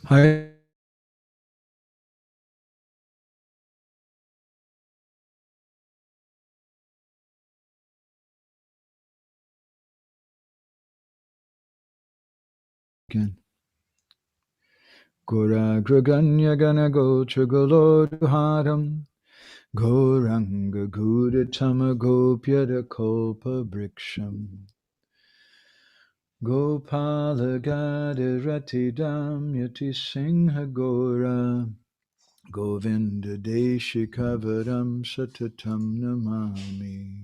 Hi. Again. Gora Graganya Gana Gotra Golodharam Goranga Gudatama Gopyada Kolpa Briksham Gopala Gada Ratidam Yati Singha Gora Govinda Deshikavaram Satatam Namami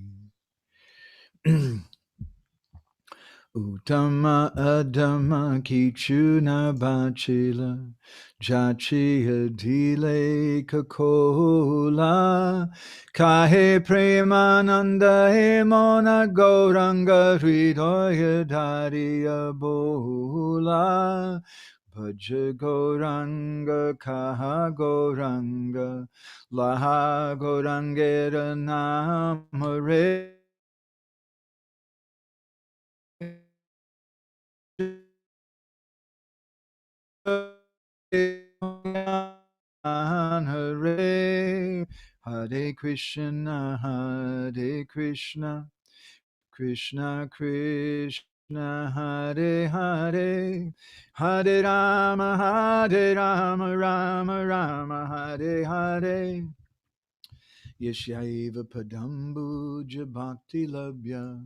Uttama Adhama Kichuna Bachila Jachiya Dile Kakola Kahe Premananda Hemona Gauranga Hridoya Dariya Bola Bhaja Gauranga Kaha Gauranga Laha Gaurangera Namare Hare Hare Krishna Hare Krishna Krishna Krishna Hare Hare Hare Rama Rama Rama Hare Hare Yashaiva Padambuja Bhakti Labhya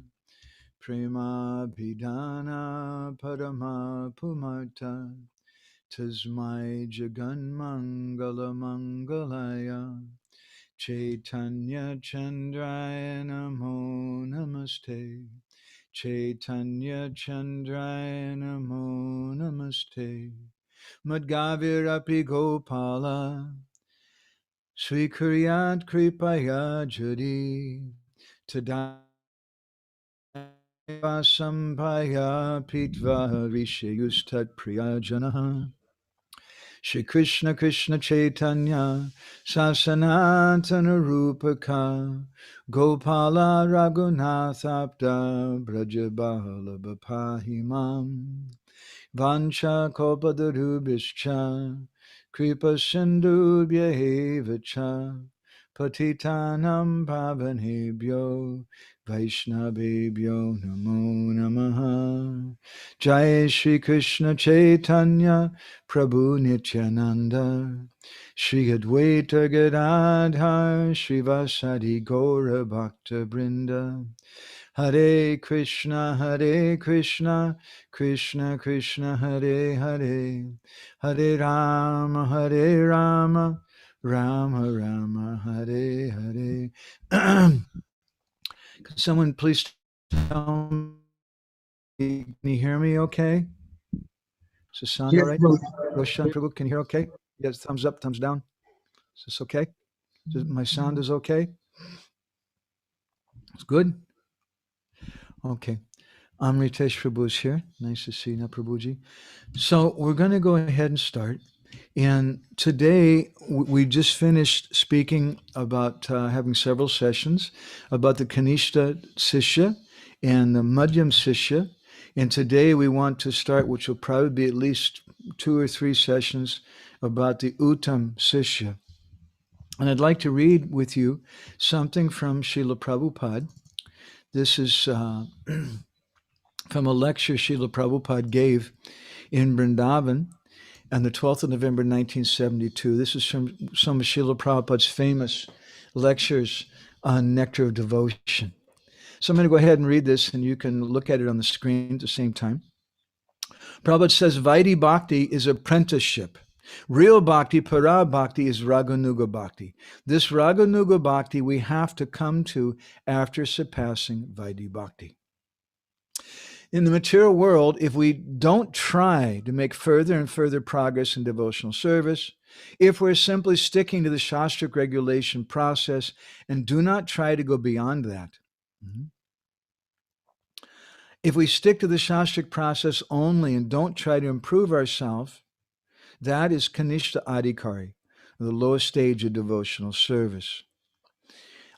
Prema Bhidana Parama Pumarta Tasmai Jagan Mangala Mangalaya Chaitanya Chandraya Namo Namaste Chaitanya Chandraya Namo Namaste Madgavirapi Gopala Srikuryat Kripaya Jadi Tada Sampaya Pitva Rishayustat Priyajanaha Shri Krishna Krishna Chaitanya Sasanatana Rupaka Gopala Raghunathapta Brajabala Bapahimam Vancha Kopadarubhischa Kripa Sindhubhyahevacha Patitanam Pavanebhyo Vaishnavebhyo Namo Namaha Jai Shri Krishna Chaitanya Prabhu Nityananda Shri Advaita Gadadhar Srivasadi Gaura Bhakta Brinda Hare Krishna Krishna Krishna Hare Hare Hare Rama Rama Rama Hare Hare Can someone please tell me, can you hear me okay? Is the sound all Yes, right? Prabhu. Roshan Prabhu, can you hear okay? Yes, thumbs up, thumbs down. Is this okay? My sound is okay? It's good? Okay. Amritesh Prabhu is here. Nice to see you, Prabhuji. So we're going to go ahead and start. And today we just finished speaking about having several sessions about the Kanishta Sishya and the Madhyam Sishya. And today we want to start, which will probably be at least 2 or 3 sessions about the Uttam Sishya. And I'd like to read with you something from Srila Prabhupada. This is from a lecture Srila Prabhupada gave in Vrindavan on the 12th of November, 1972. This is from some of Srila Prabhupada's famous lectures on Nectar of Devotion. So I'm going to go ahead and read this, and you can look at it on the screen at the same time. Prabhupada says, Vaidhi Bhakti is apprenticeship. Real Bhakti, Para Bhakti, is Raganuga Bhakti. This Raganuga Bhakti we have to come to after surpassing Vaidhi Bhakti. In the material world, if we don't try to make further and further progress in devotional service, if we're simply sticking to the Shastric regulation process and do not try to go beyond that, if we stick to the Shastric process only and don't try to improve ourselves, that is Kanishta Adhikari, the lowest stage of devotional service.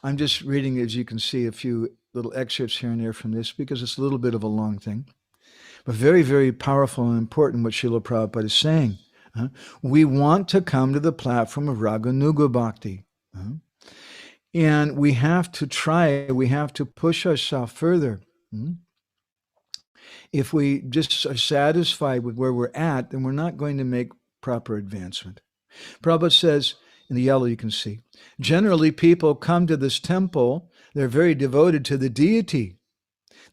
I'm just reading, as you can see, a few little excerpts here and there from this because it's a little bit of a long thing. But very, very powerful and important what Srila Prabhupada is saying We want to come to the platform of Raganuga Bhakti. And we have to try, we have to push ourselves further. If we just are satisfied with where we're at, then we're not going to make proper advancement. Prabhupada says, in the yellow you can see, generally people come to this temple, they're very devoted to the deity.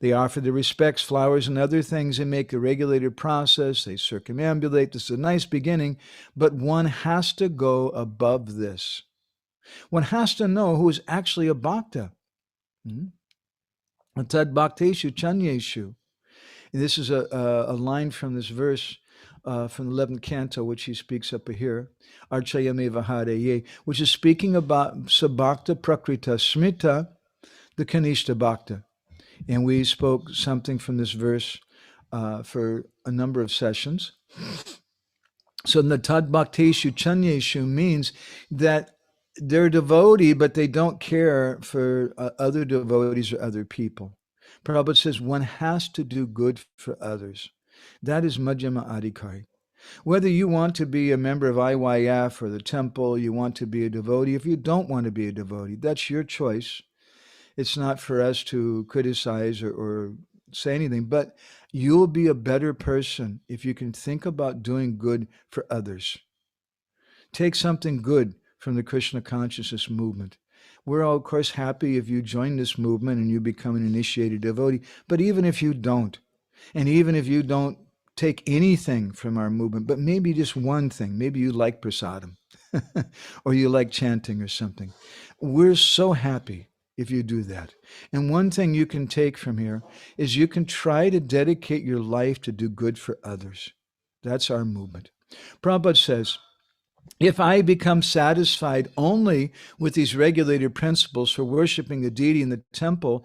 They offer the respects, flowers, and other things. They make a regulated process. They circumambulate. This is a nice beginning, but one has to go above this. One has to know who is actually a bhakta. Tad bhakteshu chanyeshu. This is a line from this verse from the 11th canto, which he speaks up here, Archayame Vahareye, which is speaking about Sabhakta Prakrita Smita, the Kanishta Bhakta. And we spoke something from this verse for a number of sessions. So the Tad Bhakteshu Chanyeshu means that they're devotee, but they don't care for other devotees or other people. Prabhupada says one has to do good for others. That is Madhyama Adhikari. Whether you want to be a member of IYF or the temple, you want to be a devotee, if you don't want to be a devotee, that's your choice. It's not for us to criticize or say anything, but you'll be a better person if you can think about doing good for others. Take something good from the Krishna consciousness movement. We're all, of course, happy if you join this movement and you become an initiated devotee, but even if you don't, and even if you don't take anything from our movement, but maybe just one thing, maybe you like prasadam, or you like chanting or something, we're so happy if you do that. And one thing you can take from here is you can try to dedicate your life to do good for others. That's our movement. Prabhupada says, if I become satisfied only with these regulated principles for worshiping the deity in the temple,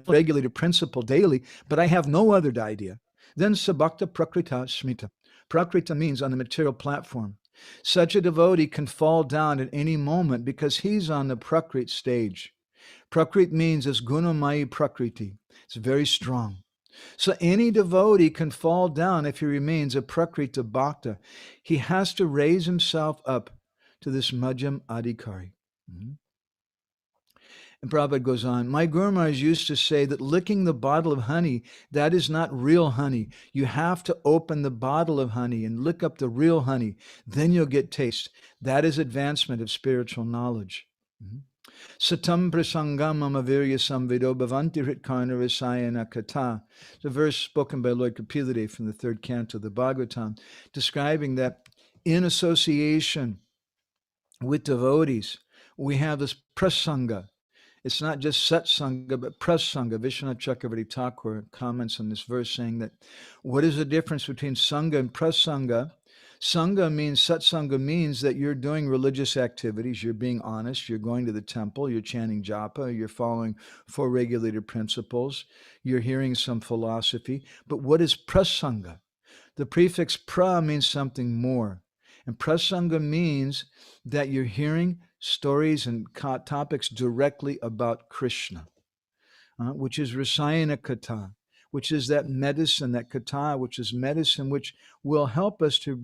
regulated principle daily, but I have no other idea, then sabhakta prakrita smita. Prakrita means on the material platform. Such a devotee can fall down at any moment because he's on the prakrit stage. Prakrit means as gunamayi prakriti. It's very strong. So any devotee can fall down if he remains a prakrita bhakta. He has to raise himself up to this madhyam adhikari. And Prabhupada goes on, my Guru Maharaj used to say that licking the bottle of honey, that is not real honey. You have to open the bottle of honey and lick up the real honey. Then you'll get taste. That is advancement of spiritual knowledge. Satam prasangam amavirya samvido bhavanti hritkarna rasayana kata. It's a verse spoken by Lord Kapilade from the 3rd canto of the Bhagavatam, describing that in association with devotees, we have this prasanga. It's not just satsanga, but prasanga. Vishwanath Chakravarti Thakur comments on this verse saying that what is the difference between sangha and prasanga? Sangha means, satsanga means that you're doing religious activities, you're being honest, you're going to the temple, you're chanting japa, you're following 4 regulated principles, you're hearing some philosophy. But what is prasanga? The prefix pra means something more. And prasanga means that you're hearing stories and topics directly about Krishna, which is Rasayana Kata, which is that medicine, that kata, which is medicine, which will help us to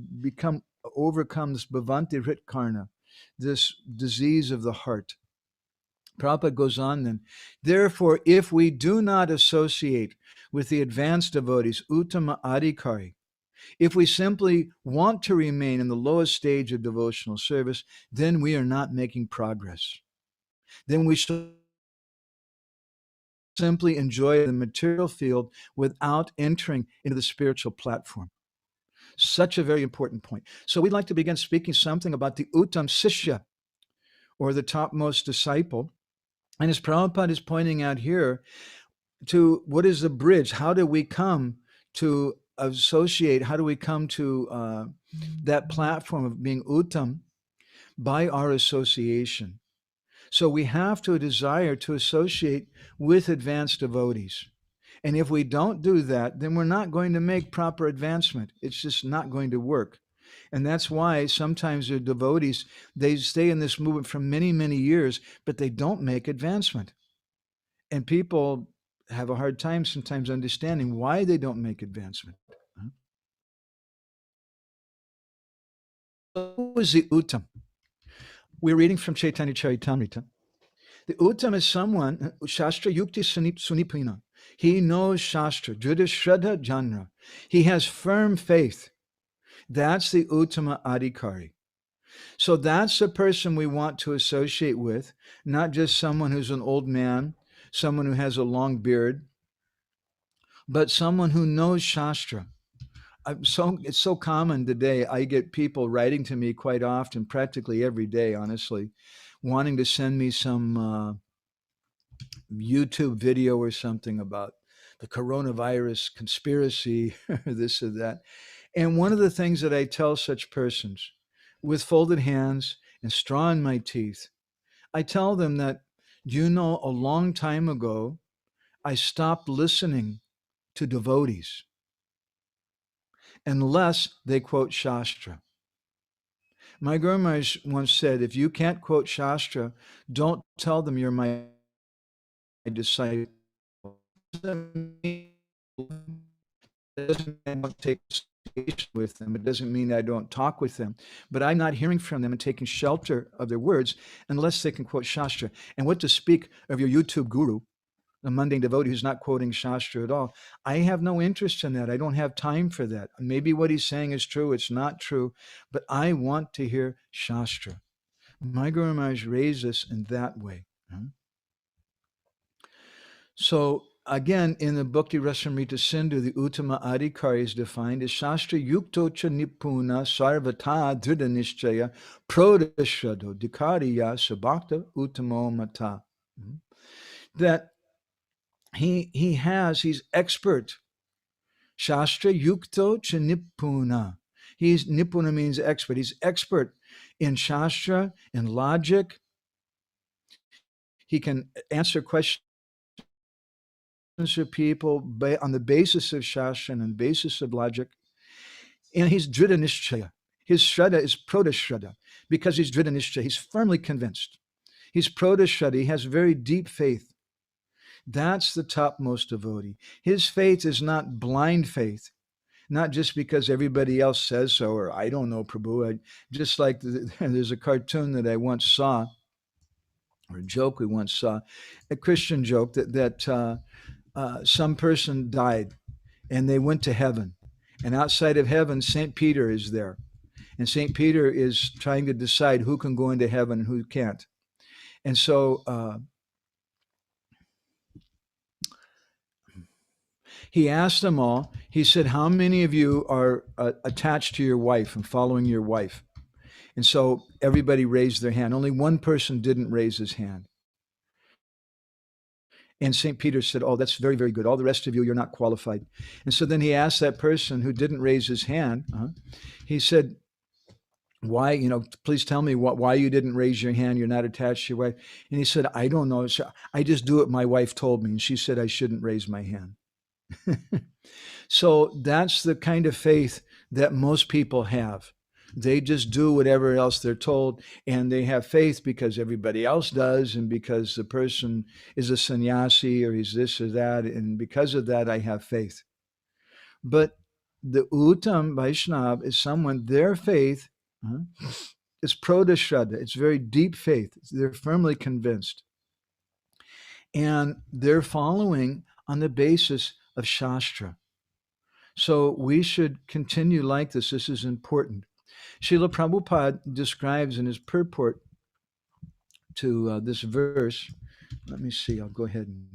overcome this bhavanti hritkarna, this disease of the heart. Prabhupada goes on then, therefore, if we do not associate with the advanced devotees, Uttama Adhikari, if we simply want to remain in the lowest stage of devotional service, then we are not making progress. Then we should simply enjoy the material field without entering into the spiritual platform. Such a very important point. So we'd like to begin speaking something about the Uttam Sishya, or the topmost disciple. And as Prabhupada is pointing out here, to what is the bridge? How do we come to associate? How do we come to that platform of being Uttam? By our association. So we have to desire to associate with advanced devotees. And if we don't do that, then we're not going to make proper advancement. It's just not going to work. And that's why sometimes the devotees, they stay in this movement for many, many years, but they don't make advancement. And people have a hard time sometimes understanding why they don't make advancement. who is the Uttama? We're reading from Chaitanya Charitamrita. The Uttama is someone, Shastra Yukti Sunipina. He knows Shastra, Drida Shraddha Janra. He has firm faith. That's the Uttama Adhikari. So that's the person we want to associate with, not just someone who's an old man, someone who has a long beard, but someone who knows Shastra. It's so common today. I get people writing to me quite often, practically every day, honestly, wanting to send me some YouTube video or something about the coronavirus conspiracy, or this or that. And one of the things that I tell such persons with folded hands and straw in my teeth, I tell them that, you know, a long time ago, I stopped listening to devotees unless they quote Shastra. My Guru Maharaj once said, if you can't quote Shastra, don't tell them you're my disciple. It doesn't mean I don't take association with them. It doesn't mean I don't talk with them. But I'm not hearing from them and taking shelter of their words unless they can quote Shastra. And what to speak of your YouTube guru, a mundane devotee who's not quoting Shastra at all. I have no interest in that. I don't have time for that. Maybe what he's saying is true. It's not true. But I want to hear Shastra. My Guru Maharaj raised us in that way. So again, in the Bhakti Rasamrita Sindhu, the Uttama Adhikari is defined as Shastra Yukto Cha Nipuna Sarvata Dhrida Nishchaya Prodashado Dikariya Sabhakta Uttamo Mata. That he's expert. Shastra Yukto Cha Nipuna. Nipuna means expert. He's expert in Shastra, in logic. He can answer questions of people on the basis of Shastra and on the basis of logic. And he's Dhrida Nishchaya. His Shraddha is Proda Shraddha because he's Dhrida Nishchaya. He's firmly convinced. He's Proda Shraddha. He has very deep faith. That's the topmost devotee. His faith is not blind faith, not just because everybody else says so, or I don't know, Prabhu. Just like there's a cartoon that I once saw, or a joke we once saw, a Christian joke that some person died and they went to heaven. And outside of heaven, St. Peter is there. And St. Peter is trying to decide who can go into heaven and who can't. And so he asked them all, he said, how many of you are attached to your wife and following your wife? And so everybody raised their hand. Only one person didn't raise his hand. And St. Peter said, oh, that's very, very good. All the rest of you, you're not qualified. And so then he asked that person who didn't raise his hand, he said, why, please tell me why you didn't raise your hand. You're not attached to your wife. And he said, I don't know. I just do what my wife told me. And she said I shouldn't raise my hand. So that's the kind of faith that most people have. They just do whatever else they're told, and they have faith because everybody else does, and because the person is a sannyasi or he's this or that, and because of that, I have faith. But the Uttam Vaishnav is someone, their faith is Proda Shraddha. It's very deep faith. They're firmly convinced. And they're following on the basis of Shastra. So we should continue like this. This is important. Srila Prabhupada describes in his purport to this verse, let me see, I'll go ahead and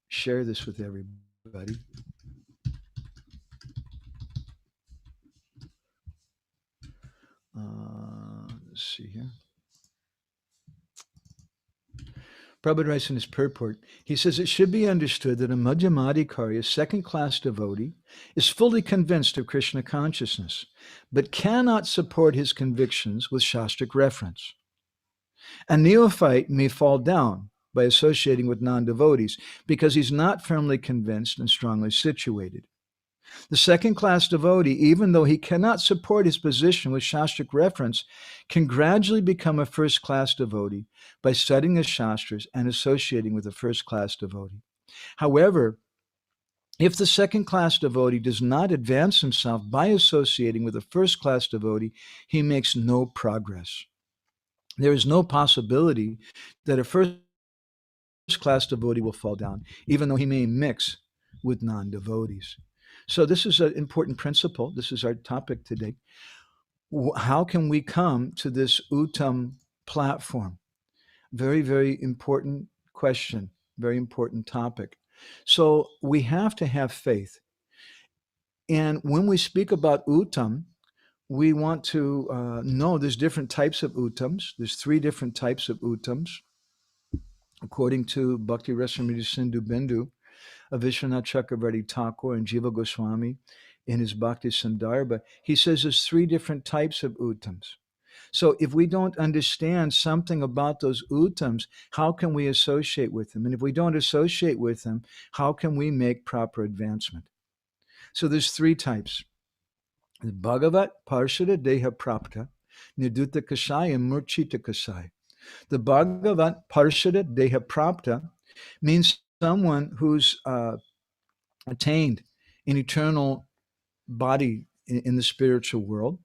share this with everybody. Let's see here. Prabhupada writes in his purport, he says, it should be understood that a Madhyamadikari, a second-class devotee, is fully convinced of Krishna consciousness, but cannot support his convictions with Shastric reference. A neophyte may fall down by associating with non-devotees because he's not firmly convinced and strongly situated. The second-class devotee, even though he cannot support his position with Shastric reference, can gradually become a first-class devotee by studying the Shastras and associating with a first-class devotee. However, If the second class devotee does not advance himself by associating with a first class devotee, he makes no progress. There is no possibility that a first class devotee will fall down, even though he may mix with non devotees. So, this is an important principle. This is our topic today. How can we come to this Uttam platform? Very, very important question, very important topic. So, we have to have faith. And when we speak about Uttam, we want to know there's different types of Uttams. There's three different types of Uttams. According to Bhakti Rasamrita Sindhu Bindu, of Vishwanath Chakravarti Thakur and Jiva Goswami in his Bhakti Sandarbha, he says there's three different types of Uttams. So if we don't understand something about those Uttams, how can we associate with them? And if we don't associate with them, how can we make proper advancement? So there's three types. Bhagavat Parshada Deha Prapta, Nidutta Kasai, and Murchita Kasai. The Bhagavat Parshada Deha Prapta means someone who's attained an eternal body in the spiritual world.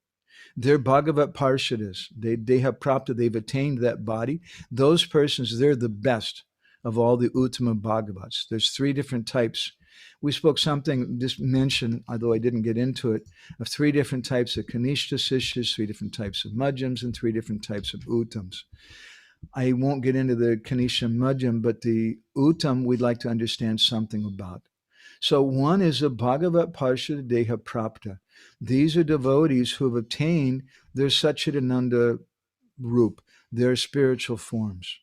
They're Bhagavat Parshadas. They have Prapta, they've attained that body. Those persons, they're the best of all the Uttama Bhagavats. There's three different types. We spoke something, just mentioned, although I didn't get into it, of three different types of Kanishta Sishyas, three different types of Madhyams, and three different types of Uttams. I won't get into the Kanishta Madhyam, but the Uttam we'd like to understand something about. So one is a Bhagavat Parshada Deha Prapta. These are devotees who have obtained their Satchidananda Rup, their spiritual forms.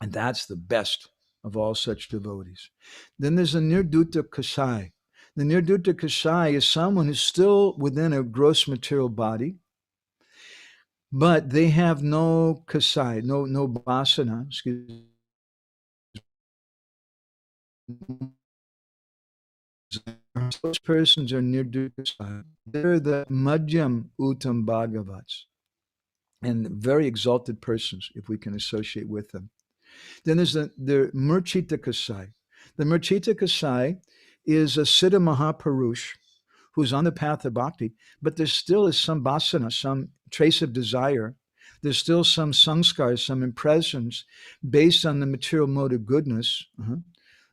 And that's the best of all such devotees. Then there's a Nirdutta Kasai. The Nirdutta Kasai is someone who's still within a gross material body, but they have no Kasai, no Vasana, excuse me. Those persons are Nirdutta. They're the Madhyam Uttam Bhagavats, and very exalted persons if we can associate with them. Then there's the Murchita Kasai. The Murchita Kasai is a Siddha Mahapurush who's on the path of bhakti, but there still is some vasana, some trace of desire. There's still some sanskars, some impressions based on the material mode of goodness,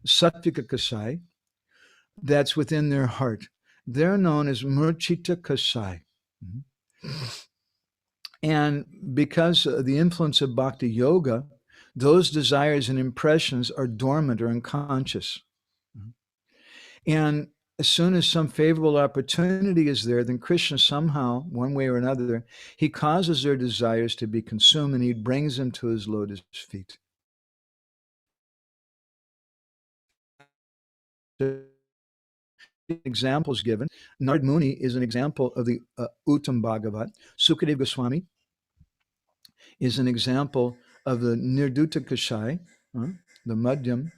Sattvika Kasai, that's within their heart. They're known as Murchita Kasai. And because of the influence of bhakti yoga, those desires and impressions are dormant or unconscious. And as soon as some favorable opportunity is there, then Krishna somehow, one way or another, he causes their desires to be consumed and he brings them to his lotus feet. Examples given. Narad Muni is an example of the Uttam Bhagavat. Sukadeva Goswami is an example of the Nirdutta Kasai, the Madhyam.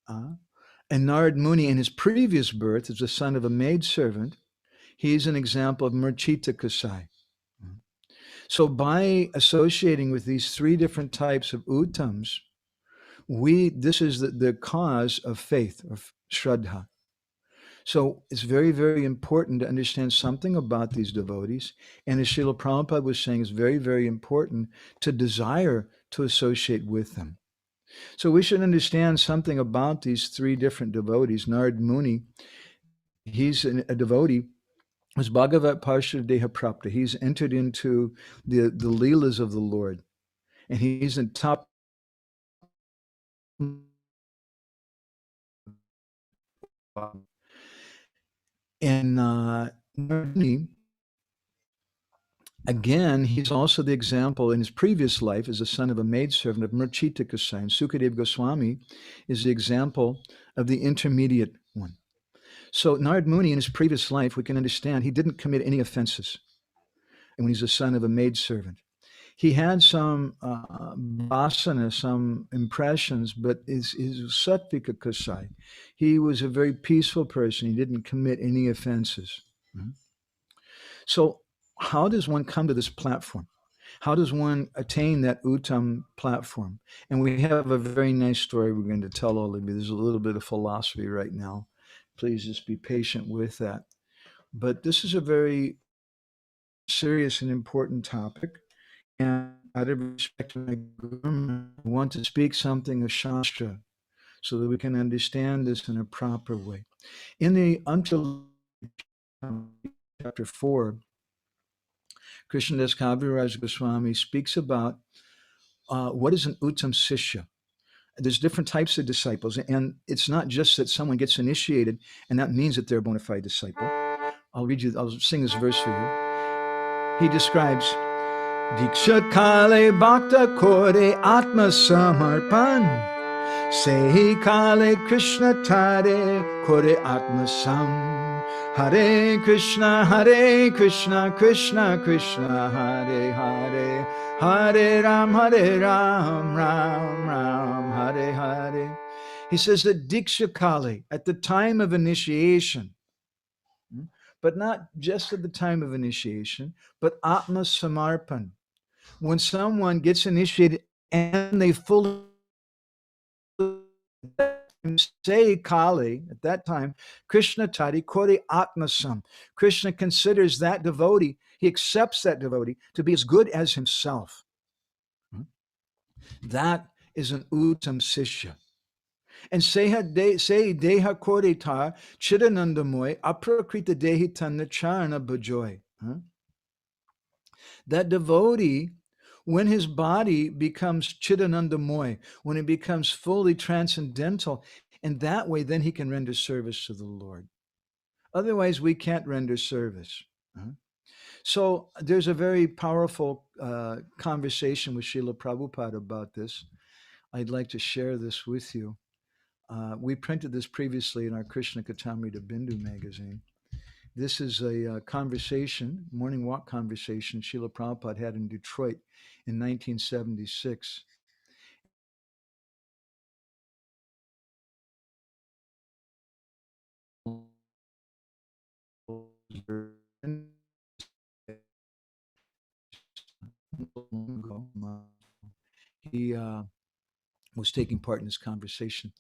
And Narad Muni, in his previous birth, as the son of a maidservant, he's an example of Murchita Kasai. So by associating with these three different types of Uttams, this is the cause of faith, of Shraddha. So it's very, very important to understand something about these devotees. And as Srila Prabhupada was saying, it's very, very important to desire to associate with them. So we should understand something about these three different devotees. Narad Muni, he's a devotee who's Bhagavat Parshada Deha Prapta. He's entered into the Leelas of the Lord. And he's in top. And again, he's also the example in his previous life as the son of a maidservant of Murchita Kasai. And Sukadeva Goswami is the example of the intermediate one. So Narad Muni in his previous life, we can understand he didn't commit any offenses. And when he's the son of a maidservant, he had some vasana, some impressions, but his sattvika kasai. He was a very peaceful person. He didn't commit any offenses. So how does one come to this platform? how does one attain that Uttam platform? And we have a very nice story we're going to tell all of you. There's a little bit of philosophy right now. Please just be patient with that. But this is a very serious and important topic. And out of respect to my guru, I want to speak something of Shastra so that we can understand this in a proper way. In the Until chapter 4, Krishnadas Kaviraj Goswami speaks about what is an Uttam Sishya. There's different types of disciples, and it's not just that someone gets initiated and that means that they're a bona fide disciple. I'll sing this verse for you. He describes Diksha Kale Bhakta Kore Atma Samarpan Sehi Kale Krishna Tare Kore Atma Sam Hare Krishna Krishna Krishna Hare Hare Hare Ram Ram Ram Hare Hare. He says that Diksha Kale, at the time of initiation, but not just at the time of initiation, but Atma Samarpan, when someone gets initiated and they fully say Kali, at that time, Krishna Tari Kori Atmasam. Krishna considers that devotee, he accepts that devotee to be as good as himself. That is an Uttam Sishya. And say Deha Kori Tar Chidanandamoy Aprakrita Dehi Tanna Charana Bajoy. That devotee, when his body becomes Chidanandamoy, when it becomes fully transcendental, in that way, then he can render service to the Lord. Otherwise, we can't render service. So there's a very powerful conversation with Srila Prabhupada about this. I'd like to share this with you. We printed this previously in our Krishna Katamrita Bindu magazine. This is a conversation, morning walk conversation Srila Prabhupada had in Detroit in 1976. He was taking part in this conversation.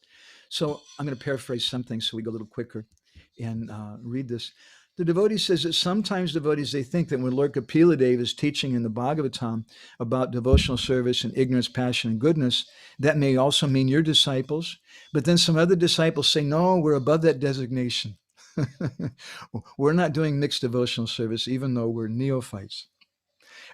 So I'm going to paraphrase something so we go a little quicker and read this. The devotee says that sometimes devotees, they think that when Lord Kapila is teaching in the Bhagavatam about devotional service and ignorance, passion, and goodness, that may also mean your disciples. But then some other disciples say, no, we're above that designation. We're not doing mixed devotional service, even though we're neophytes.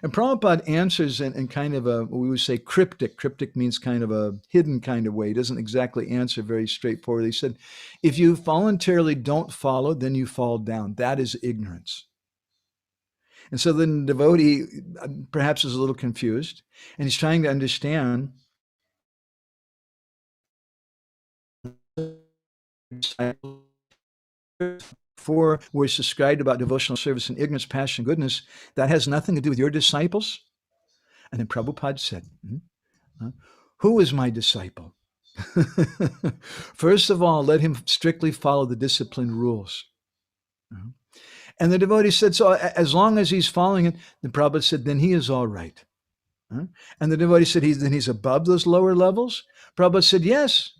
And Prabhupada answers in kind of a, we would say cryptic. Cryptic means kind of a hidden kind of way. He doesn't exactly answer very straightforwardly. He said, if you voluntarily don't follow, then you fall down. That is ignorance. And so then the devotee perhaps is a little confused, and he's trying to understand for we're subscribed about devotional service and ignorance, passion, goodness. That has nothing to do with your disciples. And then Prabhupada said, who is my disciple? First of all, let him strictly follow the discipline rules. And the devotee said, so as long as he's following it, the Prabhupada said, then he is all right. And the devotee said, then he's above those lower levels? Prabhupada said, yes.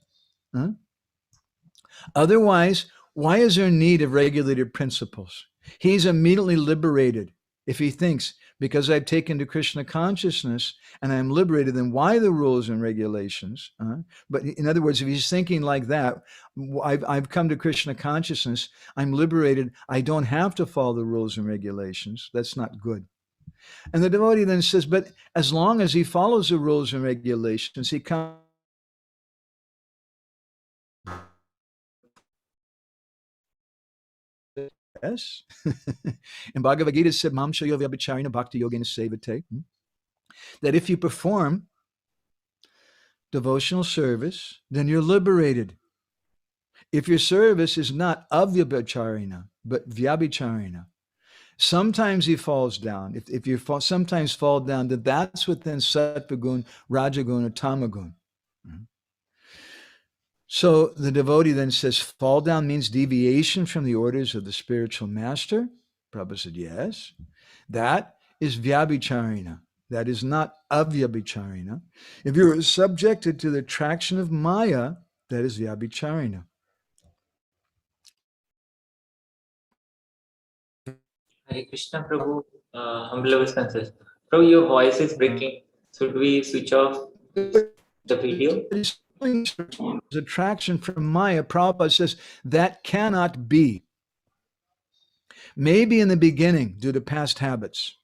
Otherwise, why is there need of regulated principles? He's immediately liberated if he thinks, because I've taken to Krishna consciousness and I'm liberated, then why the rules and regulations? But in other words, if he's thinking like that, I've come to Krishna consciousness, I'm liberated, I don't have to follow the rules and regulations. That's not good. And the devotee then says, but as long as he follows the rules and regulations, he comes. Yes. And Bhagavad Gita said, Mam Shayo Vyabhacharina Bhakti Yogena Sevate, that if you perform devotional service, then you're liberated. If your service is not avyabhacharina, but vyabhicharina, sometimes he falls down. If you sometimes fall down, then that's within sattvagun, rajagun, or tamagun. So the devotee then says, fall down means deviation from the orders of the spiritual master. Prabhupada said, yes. That is vyabhicharina. That is not avyabhicharina. If you are subjected to the attraction of Maya, that is vyabhicharina. Hare Krishna, Prabhu. Humble obeisances. Prabhu, your voice is breaking. Should we switch off the video? Attraction from Maya, Prabhupada says that cannot be. Maybe in the beginning due to past habits,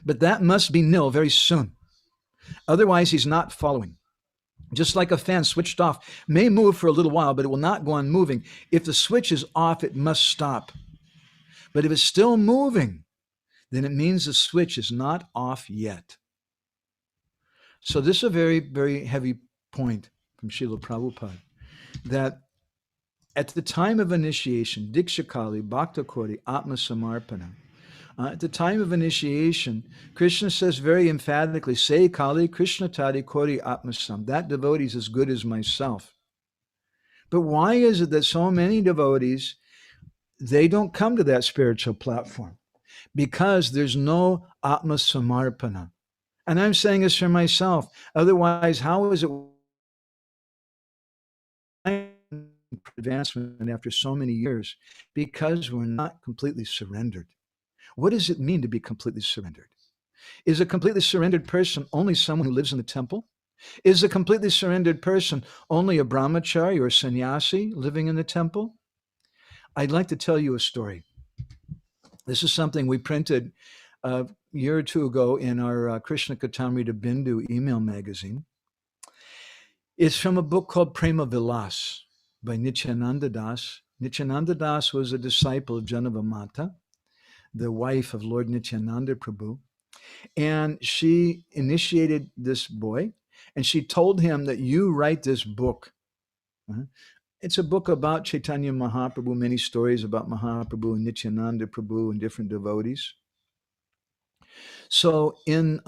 but that must be nil very soon. Otherwise, he's not following. Just like a fan switched off may move for a little while, but it will not go on moving. If the switch is off, it must stop. But if it's still moving, then it means the switch is not off yet. So this is a very, very heavy point from Srila Prabhupada, that at the time of initiation, Diksha Kali, Bhakta Kori, Atma Samarpana, at the time of initiation, Krishna says very emphatically, say Kali Krishna Tadi Kori Atmasam. That devotee is as good as myself. But why is it that so many devotees, they don't come to that spiritual platform? Because there's no Atma Samarpana. And I'm saying this for myself. Otherwise, how is it advancement after so many years? Because we're not completely surrendered. What does it mean to be completely surrendered? Is a completely surrendered person only someone who lives in the temple? Is a completely surrendered person only a brahmachari or a sannyasi living in the temple? I'd like to tell you a story. This is something we printed a year or two ago in our Krishna Katamrita Bindu email magazine. It's from a book called Prema Vilas by Nityananda Das. Nityananda Das was a disciple of Janavamata, the wife of Lord Nityananda Prabhu. And she initiated this boy, and she told him that you write this book. It's a book about Chaitanya Mahaprabhu, many stories about Mahaprabhu and Nityananda Prabhu and different devotees. So in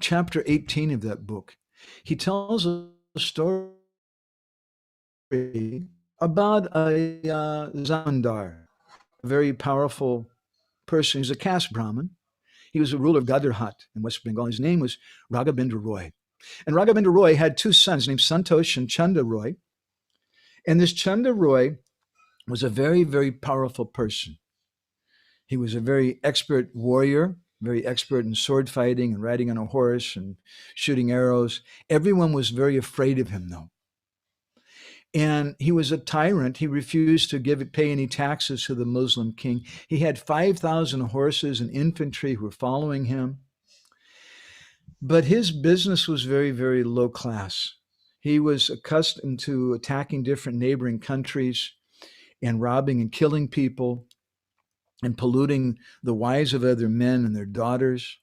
chapter 18 of that book, he tells a story about a Zamindar, a very powerful person. He's a caste Brahmin. He was a ruler of Gadarhat in West Bengal. His name was Raghavendra Roy. And Raghavendra Roy had two sons named Santosh and Chanda Roy. And this Chanda Roy was a very, very powerful person. He was a very expert warrior, very expert in sword fighting and riding on a horse and shooting arrows. Everyone was very afraid of him, though. And he was a tyrant. He refused to pay any taxes to the Muslim king. He had 5,000 horses and infantry who were following him. But his business was very, very low class. He was accustomed to attacking different neighboring countries and robbing and killing people and polluting the wives of other men and their daughters.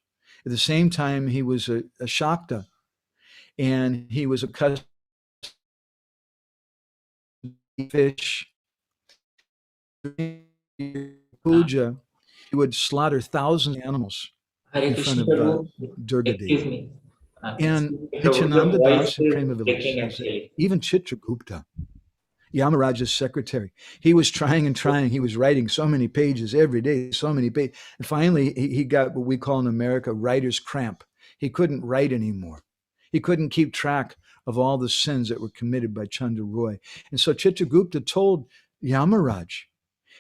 At the same time, he was a Shakta, and he was accustomed to eat fish. Puja, he would slaughter thousands of animals Hare in front Krishna, of Prabhu. Durga Excuse Devi. me. And Excuse me, Prabhu. Your Nityananda voice Das and is Prema Vilas, breaking actually. even Chitragupta, Yamaraja's secretary, he was trying and trying. He was writing so many pages every day, so many pages. And finally, he got what we call in America writer's cramp. He couldn't write anymore. He couldn't keep track of all the sins that were committed by Chandra Roy. And so Chitragupta told Yamaraj,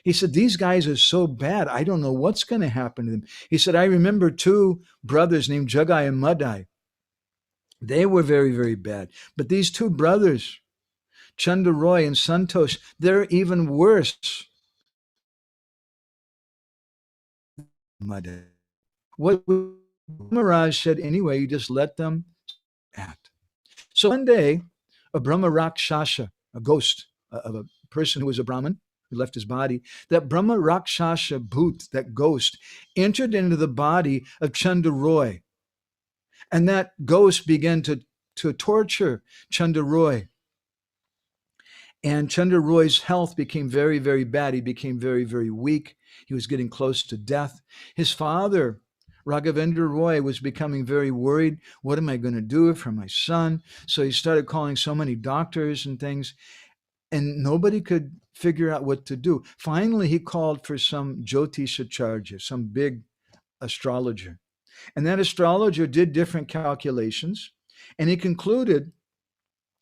he said, these guys are so bad. I don't know what's going to happen to them. He said, I remember two brothers named Jagai and Madai. They were very, very bad. But these two brothers, Chandra Roy and Santosh, they're even worse. Madai. What Maharaj said anyway, you just let them act. So one day, a Brahma Rakshasa, a ghost of a person who was a Brahmin, who left his body, that Brahma Rakshasa Bhut, that ghost, entered into the body of Chandra Roy. And that ghost began to torture Chandra Roy. And Chandra Roy's health became very, very bad. He became very, very weak. He was getting close to death. His father, Raghavendra Roy, was becoming very worried. What am I going to do for my son? So he started calling so many doctors and things, and nobody could figure out what to do. Finally, he called for some Jyotishacharya, some big astrologer. And that astrologer did different calculations, and he concluded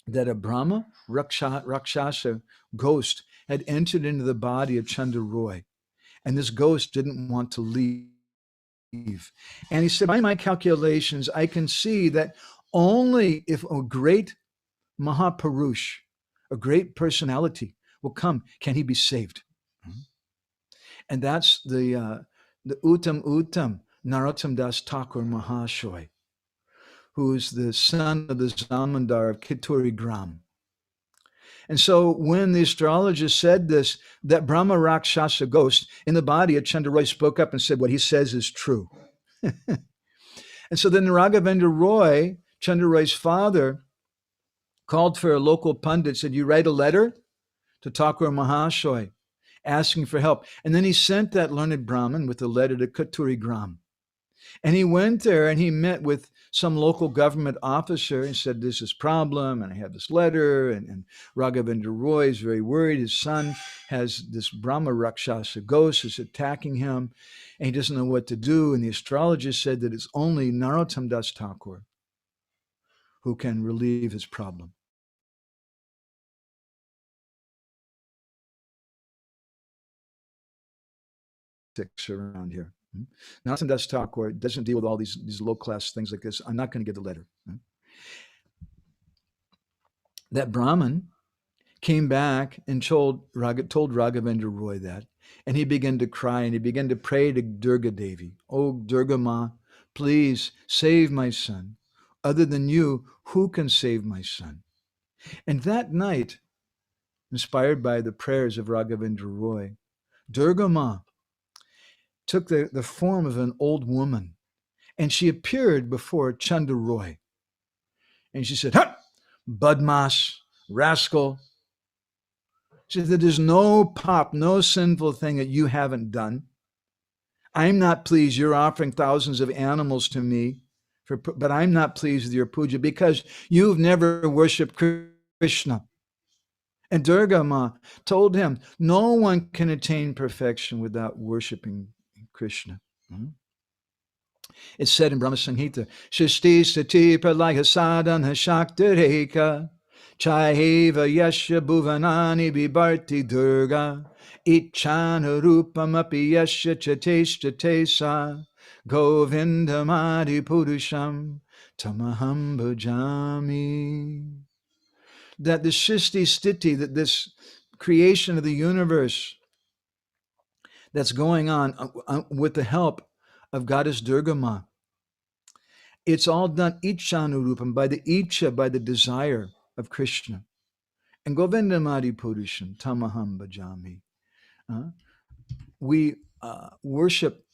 that a Brahma Rakshasa ghost had entered into the body of Chandra Roy, and this ghost didn't want to leave. And he said, by my calculations, I can see that only if a great Mahapurush, a great personality, will come, can he be saved. And that's the Uttam Narottam Das Thakur Mahashoy, who is the son of the Zamindar of Kituri Gram. And so when the astrologer said this, that Brahma Rakshasa ghost in the body of Chandra Roy spoke up and said, what he says is true. And so then Raghavendra Roy, Chandra Roy's father, called for a local pundit, said, you write a letter to Thakur Mahashoy asking for help. And then he sent that learned Brahmin with a letter to Katuri Gram. And he went there and he met with some local government officer and said, this is problem, and I have this letter, and Raghavendra Roy is very worried. His son has this Brahma Rakshasa ghost is attacking him, and he doesn't know what to do. And the astrologer said that it's only Narottam Das Thakur who can relieve his problem. Around here. Narottam Das Thakur doesn't deal with all these low-class things like this. I'm not going to give the letter. That Brahmin came back and told Raghavendra Roy that, and he began to cry and he began to pray to Durga Devi. Oh, Durga Ma, please save my son. Other than you, who can save my son? And that night, inspired by the prayers of Raghavendra Roy, Durga Ma took the form of an old woman, and she appeared before Chandra Roy. And she said, ha! Badmash, rascal. She said, there's no pop, no sinful thing that you haven't done. I'm not pleased you're offering thousands of animals to me, but I'm not pleased with your puja because you've never worshipped Krishna. And Durga Ma told him, no one can attain perfection without worshipping Krishna. It's said in Brahma Samhita, Shishti Sati Pralaya Sadhana Shaktireka Chaiva Yasha Bhuvanani Bibarti Durga Ichana Rupamapi Yasha Chatesha Govindamadi Purusham Tamaham Bhajami. That the Shishti Stiti, that this creation of the universe that's going on with the help of Goddess Durga Ma, it's all done Ichhanurupam, by the Icha, by the desire of Krishna. And Govindamadi Purusham Tamaham Bhajami. We worship,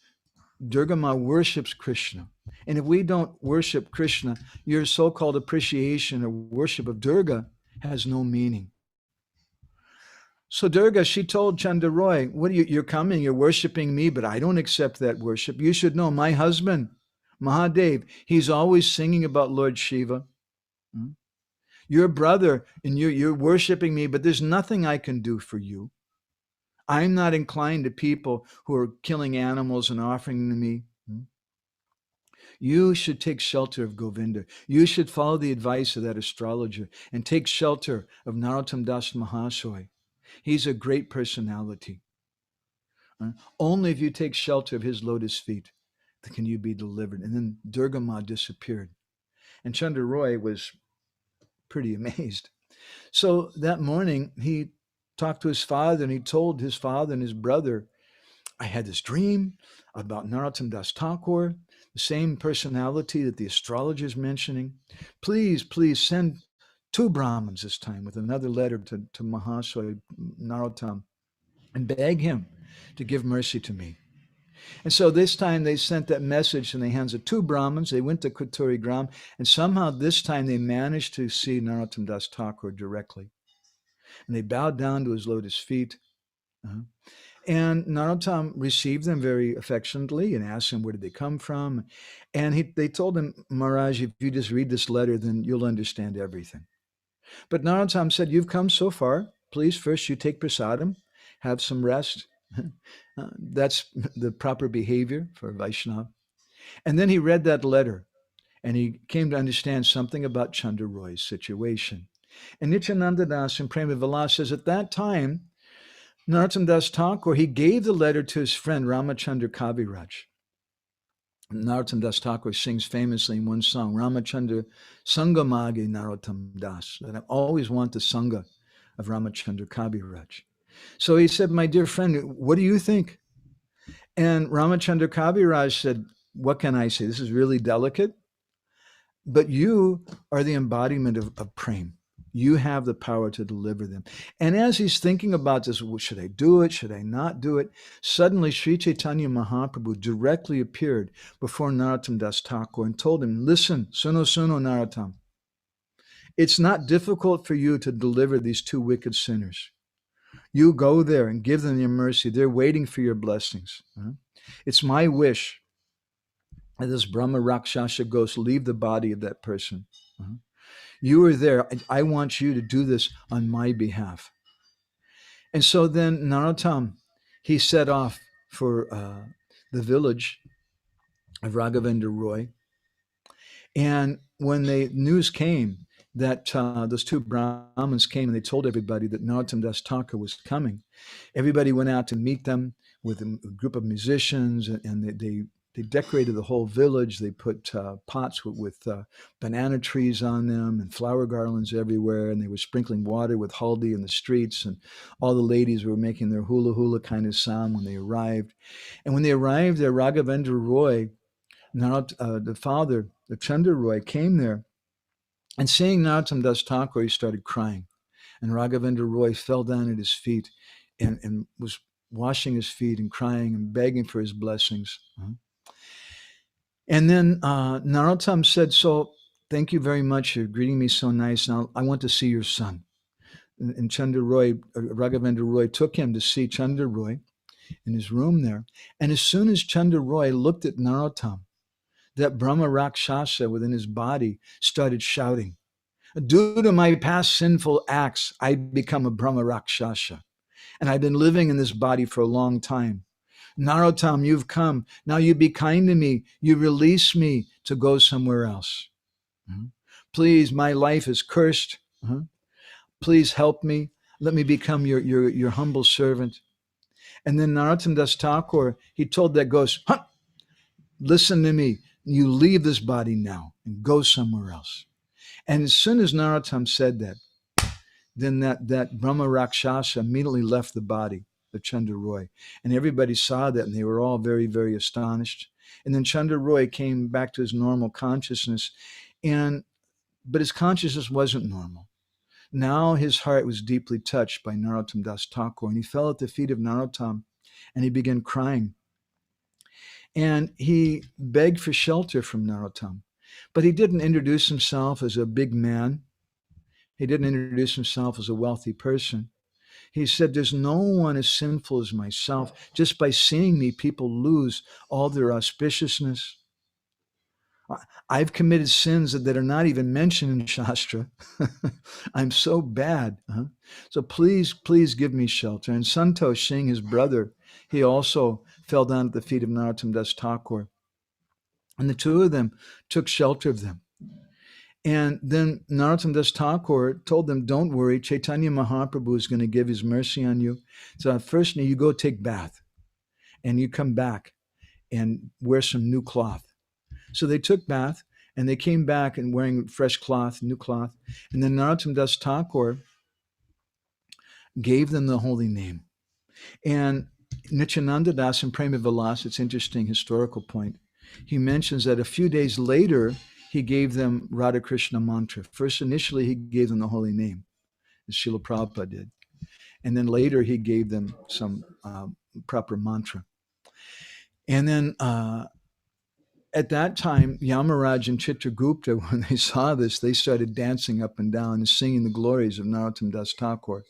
Durga Ma worships Krishna. And if we don't worship Krishna, your so-called appreciation or worship of Durga has no meaning. So Durga, she told Chandra Roy, what you're coming, you're worshiping me, but I don't accept that worship. You should know my husband, Mahadev, he's always singing about Lord Shiva. Your brother, and you're worshiping me, but there's nothing I can do for you. I'm not inclined to people who are killing animals and offering to me. You should take shelter of Govinda. You should follow the advice of that astrologer and take shelter of Narottam Das Mahashoy. He's a great personality. Only if you take shelter of his lotus feet can you be delivered. And then Durga Ma disappeared. And Chandra Roy was pretty amazed. So that morning, he talked to his father, and he told his father and his brother, I had this dream about Narottam Das Thakur, the same personality that the astrologer is mentioning. Please send 2 Brahmins this time with another letter to Mahashoy Narottam and beg him to give mercy to me. And so this time they sent that message in the hands of 2 Brahmins. They went to Kuturi Gram, and somehow this time they managed to see Narottam Das Thakur directly. And they bowed down to his lotus feet. And Narottam received them very affectionately and asked him where did they come from. And they told him, Maharaj, if you just read this letter, then you'll understand everything. But Narottam said, you've come so far. Please, first you take prasadam, have some rest. That's the proper behavior for Vaishnava. And then he read that letter and he came to understand something about Chandra Roy's situation. And Nityananda Das and Prema Vilas says at that time, Narottam Das Thakur, he gave the letter to his friend Ramachandra Kaviraj. Narottam Das Thakur sings famously in one song, Ramachandra Sangamage Narottam Das, that I always want the Sangha of Ramachandra Kaviraj. So he said, my dear friend, what do you think? And Ramachandra Kaviraj said, what can I say? This is really delicate, but you are the embodiment of prema. You have the power to deliver them. And as he's thinking about this, well, should I do it? Should I not do it? Suddenly, Sri Chaitanya Mahaprabhu directly appeared before Narottam Das Thakur and told him, listen, suno Narottam. It's not difficult for you to deliver these two wicked sinners. You go there and give them your mercy. They're waiting for your blessings. It's my wish that this Brahma Rakshasa ghost leave the body of that person. You are there. I want you to do this on my behalf. And so then Narottam, he set off for the village of Raghavendra Roy. And when the news came that those two Brahmins came and they told everybody that Narottam Das Thakur was coming, everybody went out to meet them with a group of musicians, and they decorated the whole village. They put pots with banana trees on them and flower garlands everywhere, and they were sprinkling water with haldi in the streets, and all the ladies were making their hula hula kind of sound when they arrived. And when they arrived there, Raghavendra Roy, the father, the Chandra Roy, came there, and seeing Narottam Das Thakur, he started crying. And Raghavendra Roy fell down at his feet and was washing his feet and crying and begging for his blessings. And then Narottam said, so thank you very much. You're greeting me so nice. Now I want to see your son. And Chandra Roy, Raghavendra Roy took him to see Chandra Roy in his room there. And as soon as Chandra Roy looked at Narottam, that Brahma Rakshasa within his body started shouting, due to my past sinful acts, I become a Brahma Rakshasa. And I've been living in this body for a long time. Narottam, you've come. Now you be kind to me. You release me to go somewhere else. Please, my life is cursed. Please help me. Let me become your humble servant. And then Narottam Das Thakur, he told that ghost, listen to me. You leave this body now and go somewhere else. And as soon as Narottam said that, then that Brahma Rakshasa immediately left the body of Chandra Roy. And everybody saw that, and they were all very, very astonished. And then Chandra Roy came back to his normal consciousness, but his consciousness wasn't normal. Now his heart was deeply touched by Narottam Das Thakur, and he fell at the feet of Narottam, and he began crying. And he begged for shelter from Narottam. But he didn't introduce himself as a big man. He didn't introduce himself as a wealthy person. He said, there's no one as sinful as myself. Just by seeing me, people lose all their auspiciousness. I've committed sins that are not even mentioned in Shastra. I'm so bad. So please give me shelter. And Santosh, seeing his brother, he also fell down at the feet of Narottam Das Thakur. And the two of them took shelter of them. And then Narottam Das Thakur told them, don't worry, Chaitanya Mahaprabhu is going to give his mercy on you. So first you go take bath and you come back and wear some new cloth. So they took bath and they came back and wearing fresh cloth, new cloth. And then Narottam Das Thakur gave them the holy name. And Nityananda Das and Prema Vilas, it's interesting historical point. He mentions that a few days later, he gave them Radha Krishna mantra. First, initially, he gave them the holy name, as Srila Prabhupada did. And then later, he gave them some proper mantra. And then at that time, Yamaraj and Chitragupta, when they saw this, they started dancing up and down and singing the glories of Narottam Das Thakur.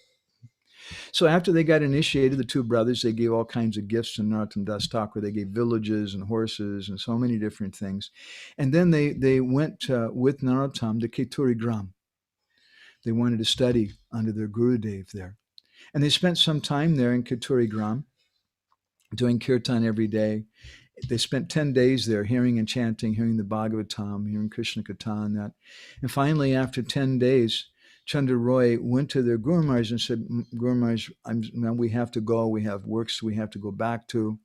So after they got initiated, the two brothers, they gave all kinds of gifts to Narottam Das Thakur. They gave villages and horses and so many different things. And then they went with Narottam to Keturi Gram. They wanted to study under their Gurudev there. And they spent some time there in Keturi Gram, doing kirtan every day. they spent 10 days there hearing and chanting, hearing the Bhagavatam, hearing Krishna Katha and that. And finally, after 10 days, Chandra Roy went to their Guru Maharaj and said, Guru Maharaj, now we have to go. We have works we have to go back to.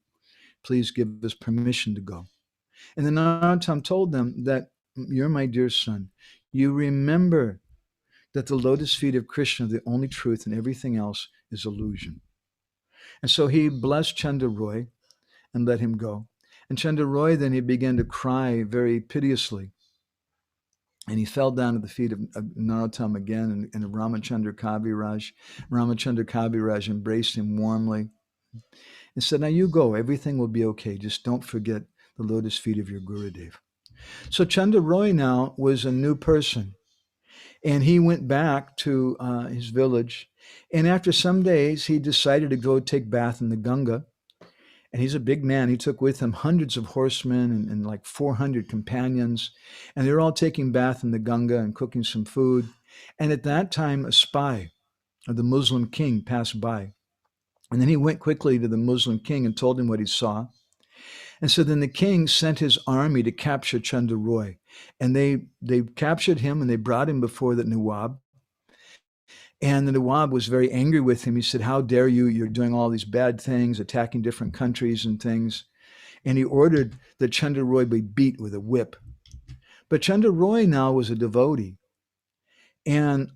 Please give us permission to go. And the Narottam told them that you're my dear son. You remember that the lotus feet of Krishna, the only truth, and everything else is illusion. And so he blessed Chandra Roy and let him go. And Chandra Roy, then he began to cry very piteously. And he fell down at the feet of Narottam again, and Ramachandra Kaviraj. Ramachandra Kaviraj embraced him warmly and said, now you go, everything will be okay. Just don't forget the lotus feet of your Gurudev. So Chandra Roy now was a new person. And he went back to his village. And after some days, he decided to go take bath in the Ganga. And he's a big man. He took with him hundreds of horsemen and like 400 companions. And they were all taking bath in the Ganga and cooking some food. And at that time, a spy of the Muslim king passed by. And then he went quickly to the Muslim king and told him what he saw. And so then the king sent his army to capture Chandra Roy. And they captured him and they brought him before the Nawab. And the Nawab was very angry with him. He said, how dare you? You're doing all these bad things, attacking different countries and things. And he ordered that Chandra Roy be beat with a whip. But Chandra Roy now was a devotee. And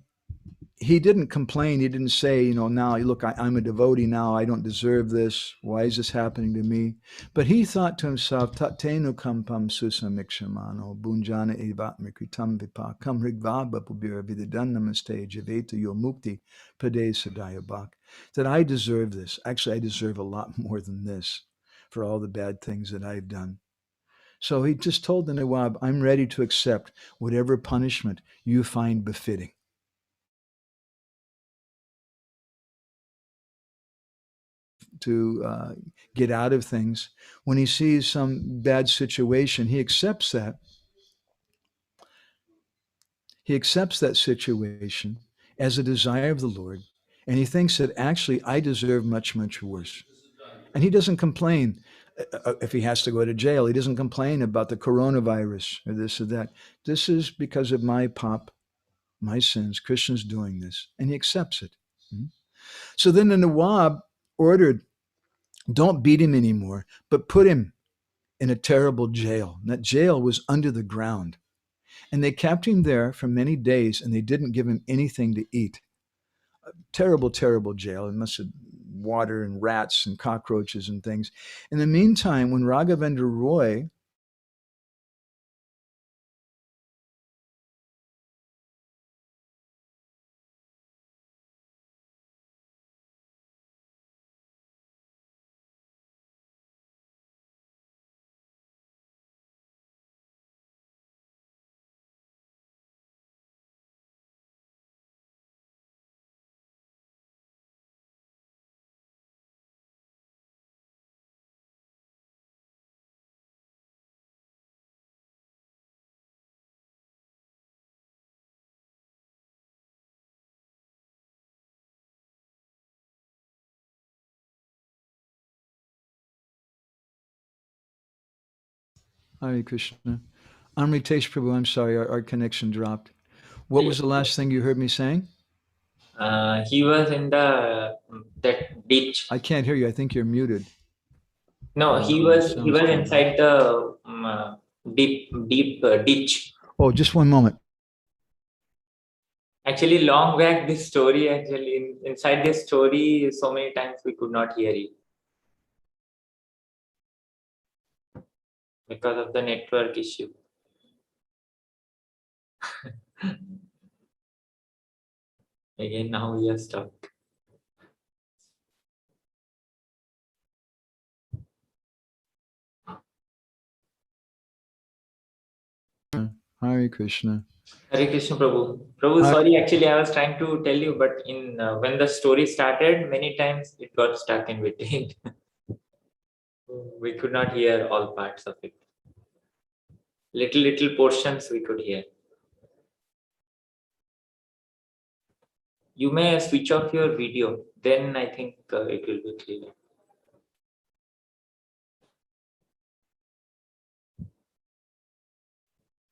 he didn't complain. He didn't say, now, look, I'm a devotee now. I don't deserve this. Why is this happening to me? But he thought to himself, Tatenu kampam susamikshamano bunjana evatmikritam vipakam rigvaba pubira vididannamaste javeta yo mukti pade sadayabak. That I deserve this. Actually, I deserve a lot more than this for all the bad things that I've done. So he just told the Nawab, I'm ready to accept whatever punishment you find befitting. To get out of things. When he sees some bad situation, he accepts that. He accepts that situation as a desire of the Lord, and he thinks that actually I deserve much, much worse. And he doesn't complain if he has to go to jail. He doesn't complain about the coronavirus or this or that. This is because of my pop, my sins. Krishna's doing this, and he accepts it. So then the Nawab ordered, don't beat him anymore, but put him in a terrible jail. And that jail was under the ground. And they kept him there for many days, and they didn't give him anything to eat. A terrible, terrible jail. It must have water and rats and cockroaches and things. In the meantime, when Raghavendra Roy Hare Krishna. Amritesh Prabhu, I'm sorry, our connection dropped. What was the last thing you heard me saying? He was in that ditch. I can't hear you. I think you're muted. No, he was inside the deep ditch. Oh, just one moment. Actually, long back this story. Actually, inside this story, so many times we could not hear you because of the network issue. Again, now we are stuck. Hare Krishna. Hare Krishna, Prabhu. Prabhu, sorry, actually, I was trying to tell you, but in when the story started, many times it got stuck in between. We could not hear all parts of it. Little portions we could hear. You may switch off your video, then I think it will be clear.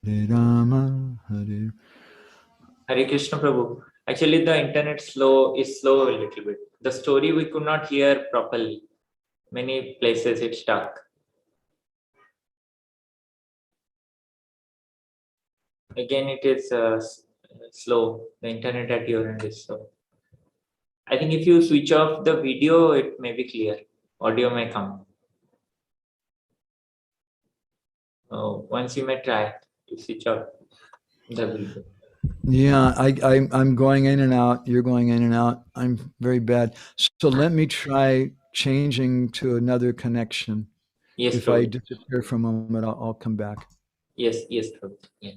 Hare Rama, Hare. Hare Krishna Prabhu. Actually, the internet slow a little bit. The story we could not hear properly. Many places it stuck. Again, it is slow. The internet at your end is slow. I think if you switch off the video, it may be clear. Audio may come. Once you may try to switch off the video. Yeah, I'm going in and out. You're going in and out. I'm very bad. So let me try changing to another connection. Yes, If I Prabhu. disappear for a moment, I'll come back. Yes, Prabhu. Yeah.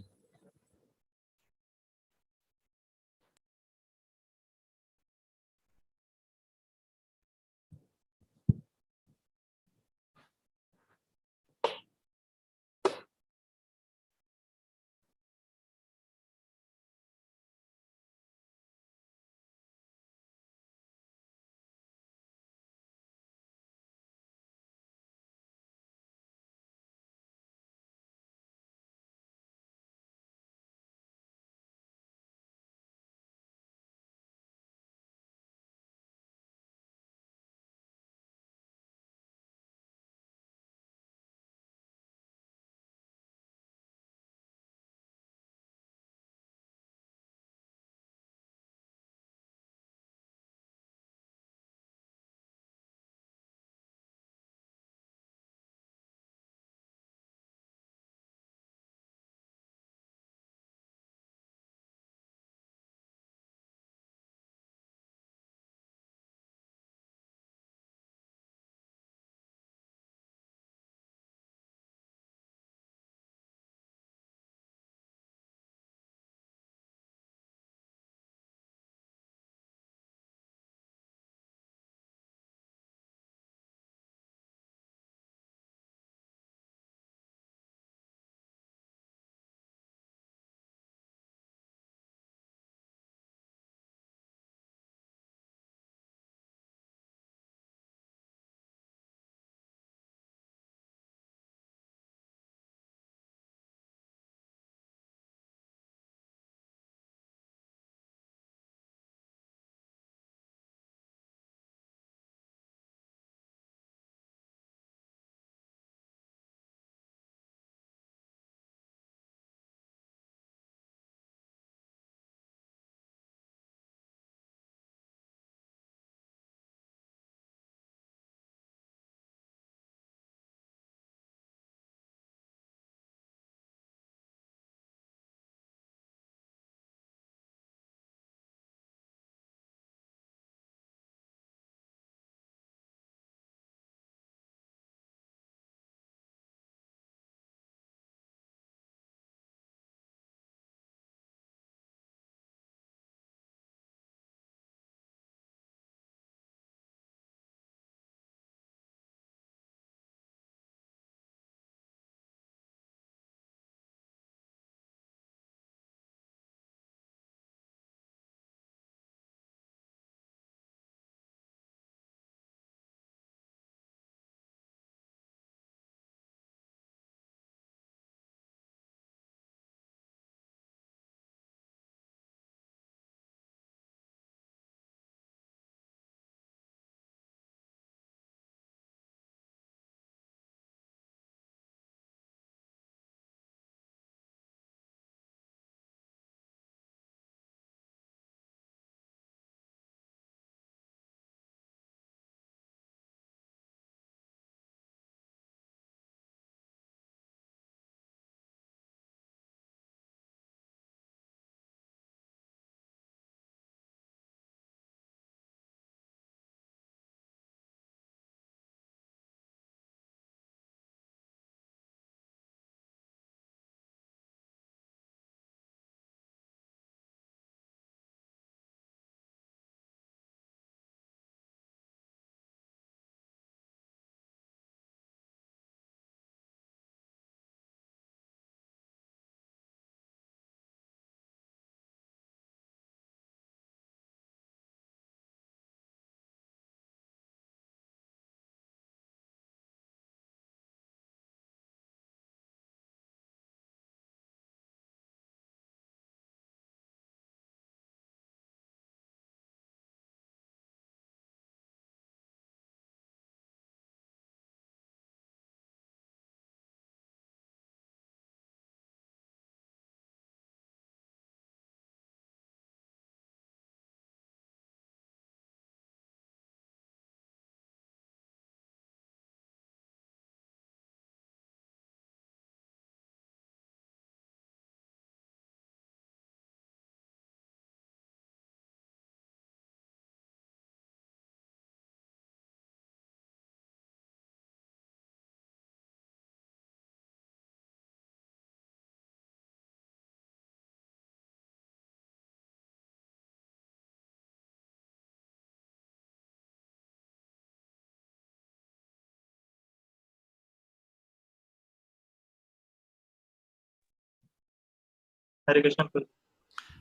Hare Krishna.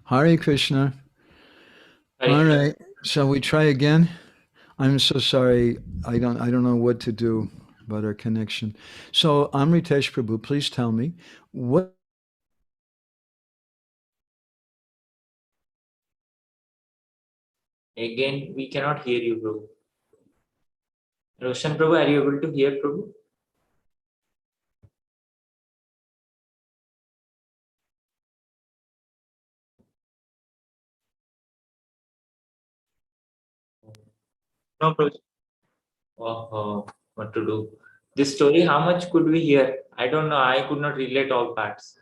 Hare Krishna. Hare All Krishna. right. Shall we try again? I'm so sorry. I don't know what to do about our connection. So Amritesh Prabhu, please tell me what. Again, we cannot hear you, Prabhu. Roshan Prabhu, are you able to hear Prabhu? No, Prabhu. Oh, what to do? This story, how much could we hear? I don't know. I could not relate all parts.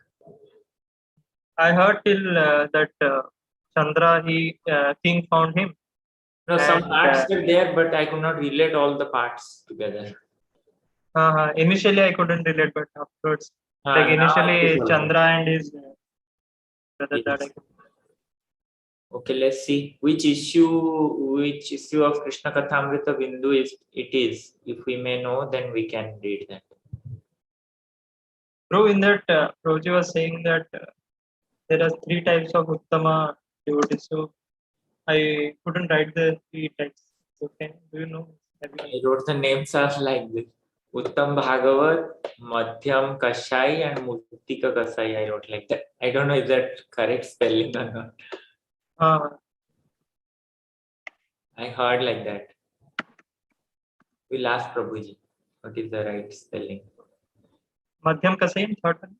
I heard till that Chandra, king found him. No, some And parts were there, but I could not relate all the parts together. initially I couldn't relate, but afterwards, like Now it is initially all right. Chandra and his brother that I Yes. could. Okay, let's see which issue of Krishna Kathamrita Bindu is. If we may know, then we can read that. Bro, in that Prabhuji was saying that there are three types of Uttama devotees. So I couldn't write the three types. So do you know? I wrote the names are like this: Uttam Bhagavat, Madhyam Kashai, and Murtika Kasai. I wrote like that. I don't know if that correct spelling or not. I heard like that. We'll ask Prabhuji what is the right spelling. Madhyam Kasai, third one.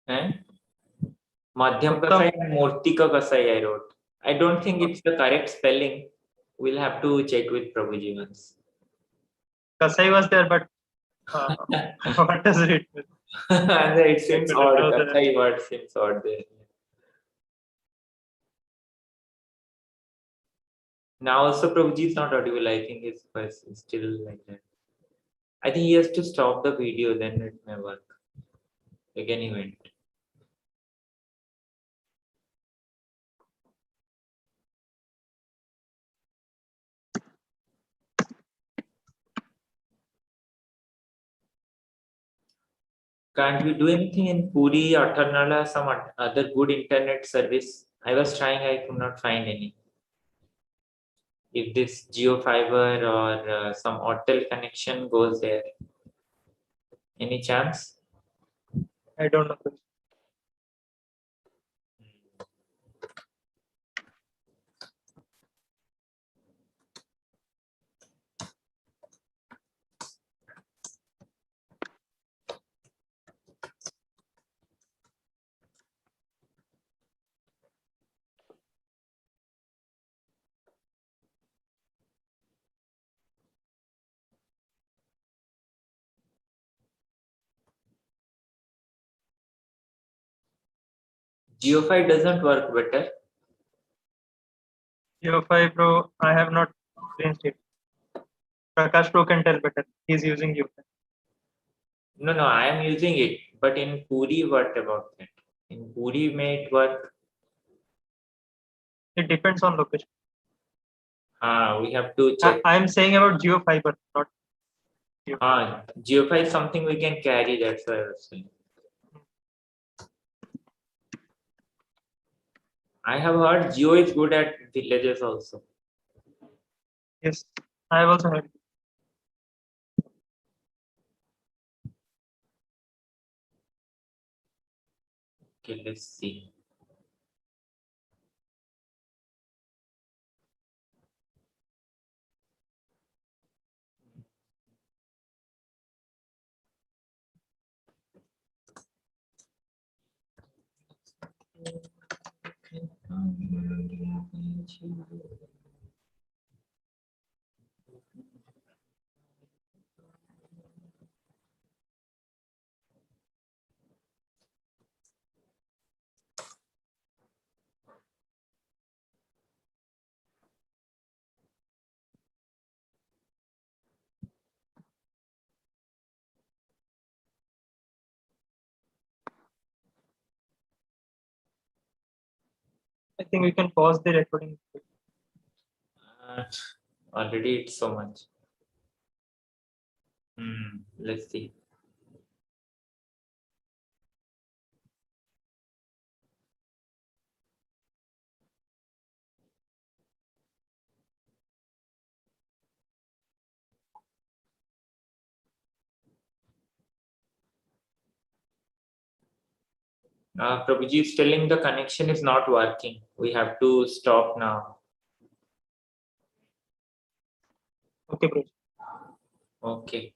And Madhyam Uttam. Kasai and Murtika Kasai I wrote. I don't think it's the correct spelling. We'll have to check with Prabhuji once. Kasai was there, but what does it mean? And it seems I couldn't odd. know Kasai word seems odd there. Now also Prabhuji is not audible. I think his voice is still like that. I think he has to stop the video, then it may work. Again he went. Can't we do anything in Puri or Tarnala, some other good internet service? I was trying, I could not find any. If this Geo Fiber or some hotel connection goes there, any chance? I don't know. Geo5 doesn't work better. Geo5 Pro, I have not experienced it. Prakash Pro can tell better. He's using Geo5. No, I am using it. But in Puri, what about that? In Puri, may it work? It depends on location. We have to check. I'm saying about Geo Fiber, not Geo. Geo5 is something we can carry, that's why I was saying. I have heard Geo is good at villages also. Yes, I have also heard. Okay, let's see. I think we can pause the recording. Already it's so much. Let's see. Prabhuji is telling the connection is not working. We have to stop now. Okay, Prabhu. Okay.